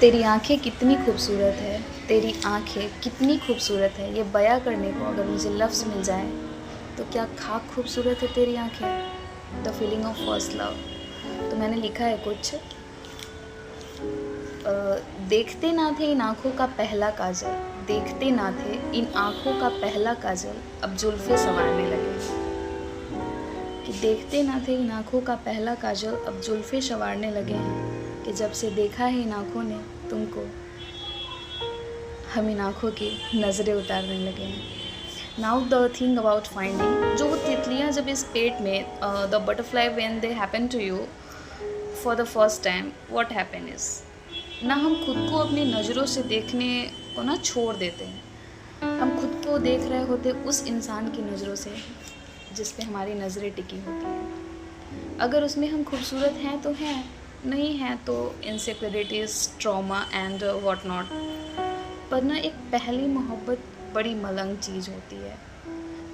तेरी आँखें कितनी खूबसूरत है, तेरी आँखें कितनी खूबसूरत है, ये बयाँ करने को अगर मुझे लफ्ज़ मिल जाएँ, तो क्या खाक खूबसूरत है तेरी आँखें। The feeling of first love. तो मैंने लिखा है कुछ देखते ना थे इन आँखों का पहला काजल, देखते ना थे इन आँखों का पहला काजल, अब जुल्फ़ें संवारने लगे। कि देखते ना थे इन आँखों का पहला काजल, अब जुल्फ़ें संवारने लगे हैं। कि जब से देखा है इन आँखों ने तुमको, हम इन आँखों की नज़रें उतारने लगे हैं। Now the thing about finding, जो वो तितलियाँ जब इस पेट में the butterfly when they happen to you for the first time, what happen is, ना हम खुद को अपनी नज़रों से देखने को ना छोड़ देते हैं। हम खुद को देख रहे होते उस इंसान की नज़रों से जिस पे हमारी नज़रें टिकी होती हैं। अगर उसमें हम खूबसूरत हैं तो हैं, नहीं हैं तो insecurities, trauma and what not. पर ना एक पहली मोहब्बत बड़ी मलंग चीज़ होती है,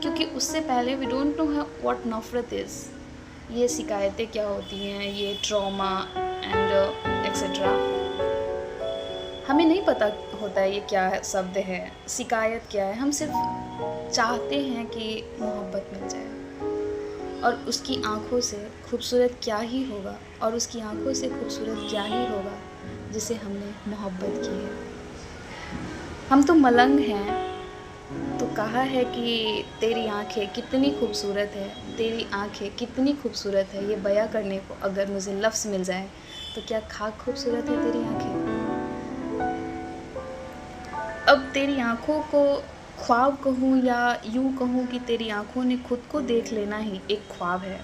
क्योंकि उससे पहले वी डोंट नो व्हाट नफ़रत इज़। ये शिकायतें क्या होती हैं, ये ट्रॉमा एंड एक्सेट्रा, हमें नहीं पता होता है ये क्या है, शब्द है, शिकायत क्या है। हम सिर्फ चाहते हैं कि मोहब्बत मिल जाए, और उसकी आँखों से खूबसूरत क्या ही होगा, और उसकी आँखों से खूबसूरत क्या ही होगा जिसे हमने मोहब्बत की है। हम तो मलंग हैं, तो कहा है कि तेरी आँखें कितनी खूबसूरत है, तेरी आँखें कितनी खूबसूरत है, ये बयाँ करने को अगर मुझे लफ्ज़ मिल जाए, तो क्या खाक खूबसूरत है तेरी आँखें। अब तेरी आँखों को ख्वाब कहूँ या यूँ कहूँ कि तेरी आँखों ने खुद को देख लेना ही एक ख्वाब है,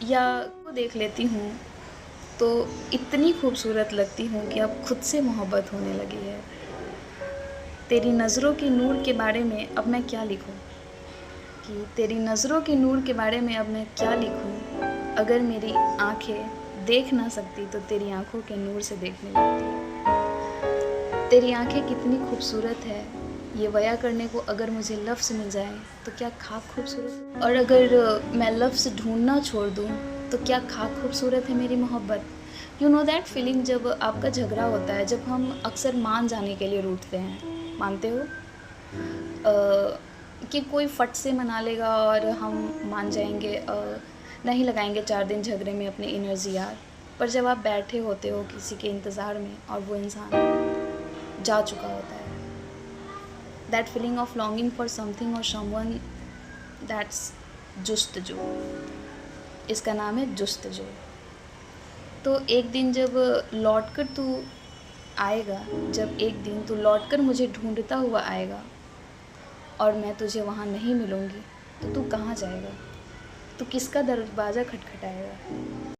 या को देख लेती हूँ तो इतनी खूबसूरत लगती हूँ कि अब खुद से मोहब्बत होने लगी है। तेरी नज़रों के नूर के बारे में अब मैं क्या लिखूँ, कि तेरी नज़रों के नूर के बारे में अब मैं क्या लिखूँ। अगर मेरी आँखें देख ना सकती तो तेरी आँखों के नूर से देखने लगती। तेरी आँखें कितनी खूबसूरत है, ये बयाँ करने को अगर मुझे लफ्ज़ मिल जाए तो क्या खाक खूबसूरत। और अगर मैं लफ्ज़ ढूँढना छोड़ दूँ तो क्या खाक खूबसूरत है मेरी मोहब्बत। यू नो दैट फीलिंग, जब आपका झगड़ा होता है, जब हम अक्सर मान जाने के लिए रूठते हैं, मानते हो कि कोई फट से मना लेगा और हम मान जाएंगे, नहीं लगाएंगे 4 दिन झगड़े में अपनी एनर्जी यार। पर जब आप बैठे होते हो किसी के इंतज़ार में और वो इंसान जा चुका होता है, that feeling of longing for something और समवन, दैट्स जुस्तजू। इसका नाम है जुस्तजू। तो एक दिन जब लौट कर तू आएगा, जब एक दिन तू लौट कर मुझे ढूंढता हुआ आएगा और मैं तुझे वहाँ नहीं मिलूँगी, तो तू कहाँ जाएगा, तू किसका दरवाज़ा खटखटाएगा।